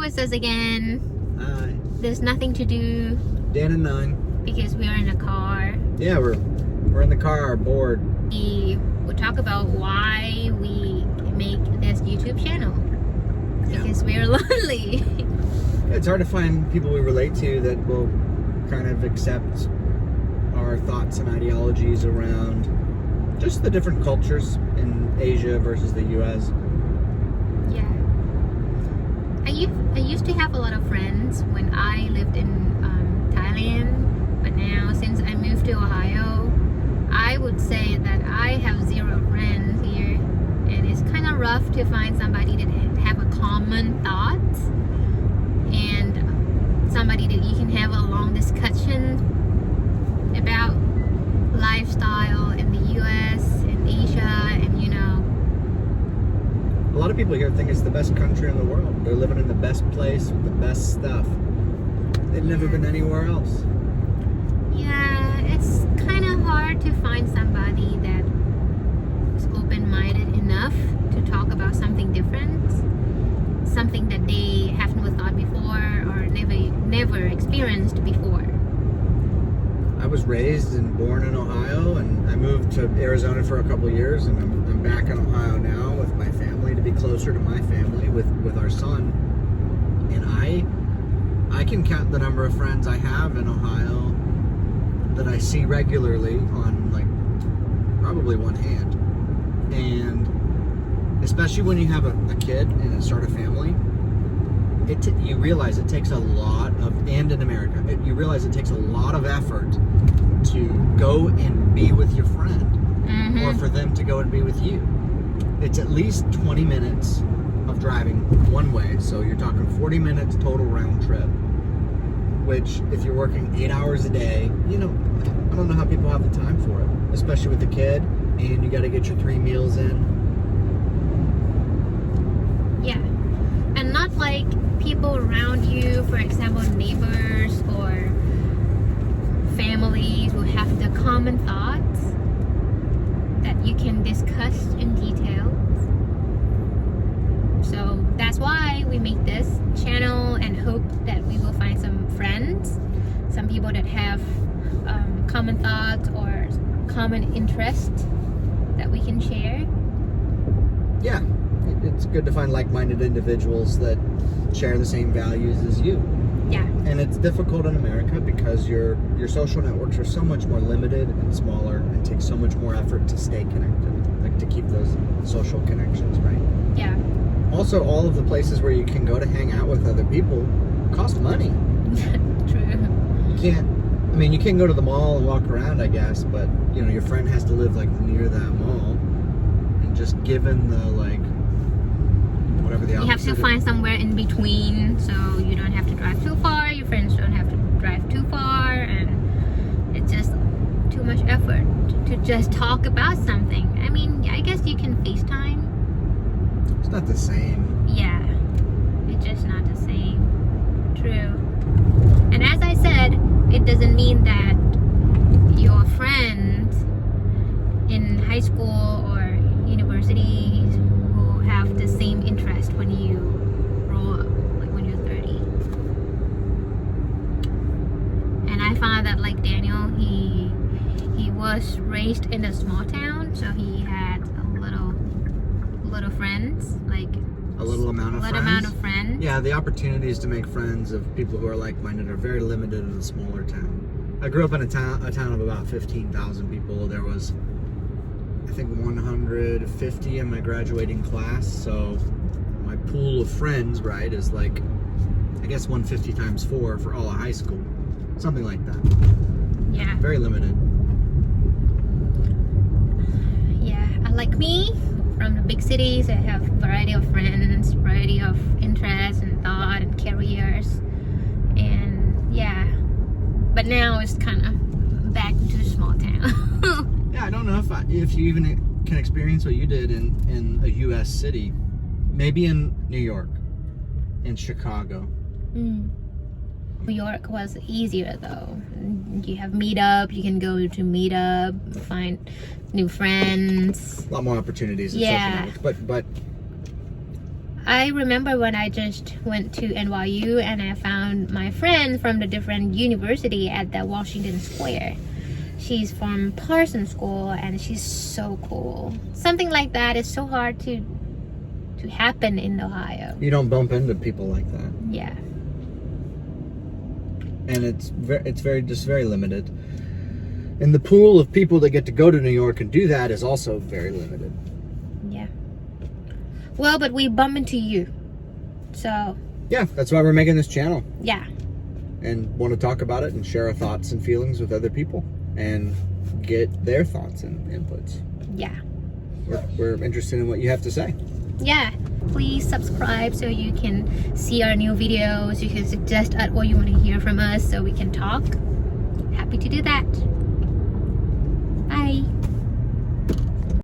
it's us again. Hi. There's nothing to do Dan and Nung. because we are in a car. Yeah, we're in the car, bored. We will talk about why we make this YouTube channel. Yeah. Because we're lonely. It's hard to find people we relate to that will kind of accept our thoughts and ideologies around just the different cultures in Asia versus the US. Yeah. I used to have a lot of friends when I lived in Thailand, but now since I moved to Ohio, I would say that I have 0 friends here, and it's kind of rough to find somebody that have a common thought and somebody that you can have a long discussion about lifestyle in the US and Asia, and A lot of people here think it's the best country in the world. They're living in the best place with the best stuff. They've never been anywhere else. yeah, it's kind of hard to find somebody that is open-minded enough to talk about something different, something that they have never thought before or never experienced before. I was raised and born in Ohio, and I moved to Arizona for a couple of years, and I'm back in Ohio now with my family to be closer to my family with our son. And I can count the number of friends I have in Ohio that I see regularly on like probably one hand. And especially when you have a kid and start a family, you realize it takes a lot of, and in America, you realize it takes a lot of effort to go and be with your friend, or for them to go and be with you. It's at least 20 minutes of driving one way, so you're talking 40 minutes total round trip, which if you're working 8 hours a day, I don't know how people have the time for it, especially with the kid, and you got to get your 3 meals in. Yeah, and not like people around you, for example, neighbors or families who have the common thoughts that you can discuss in detail. So that's why we make this channel and hope that we will find some friends, some people that have common thoughts or common interest that we can share. Yeah, it's good to find like-minded individuals that share the same values as you. Yeah. And it's difficult in America because your social networks are so much more limited and smaller, and take so much more effort to stay connected, like to keep those social connections, right? Yeah. Also, all of the places where you can go to hang out with other people cost money. True. You can go to the mall and walk around, I guess, but your friend has to live like near that mall, and just given the whatever the opposite. You have to find somewhere in between, so you don't have to drive too far, your friends don't have to drive too far, and it's just too much effort to just talk about something. I guess you can FaceTime. It's not the same. Yeah, it's just not the same. True. And as I said, it doesn't mean that your friends in high school or university will have the same interest when you grow up, like when you're 30. And I found that like Daniel, he was raised in a small town, so he had a little friends, like A little amount of friends. Yeah. Yeah, the opportunities to make friends of people who are like-minded are very limited in a smaller town. I grew up in a town of about 15,000 people. There was, I think, 150 in my graduating class. So my pool of friends, right, is like, I guess 150 times 4 for all of high school. Something like that. Yeah. Very limited. Yeah, unlike me, from the big cities, I have variety of friends, variety of interests and thought and careers, and yeah. But now it's kind of back to a small town. Yeah, I don't know if you even can experience what you did in a U.S. city. Maybe in New York, in Chicago. New York was easier though. You have meetup, you can go to meetup, find new friends. A lot more opportunities in Yeah. social networks. But I remember when I just went to NYU and I found my friend from the different university at the Washington Square. She's from Parsons School and she's so cool. Something like that is so hard to happen in Ohio. You don't bump into people like that. Yeah. And it's very limited. And the pool of people that get to go to New York and do that is also very limited. Yeah. Well, but we bump into you. So. Yeah, that's why we're making this channel. Yeah. And want to talk about it and share our thoughts and feelings with other people and get their thoughts and inputs. Yeah. We're interested in what you have to say. Yeah. Please subscribe so you can see our new videos. You can suggest what you want to hear from us so we can talk. Happy to do that.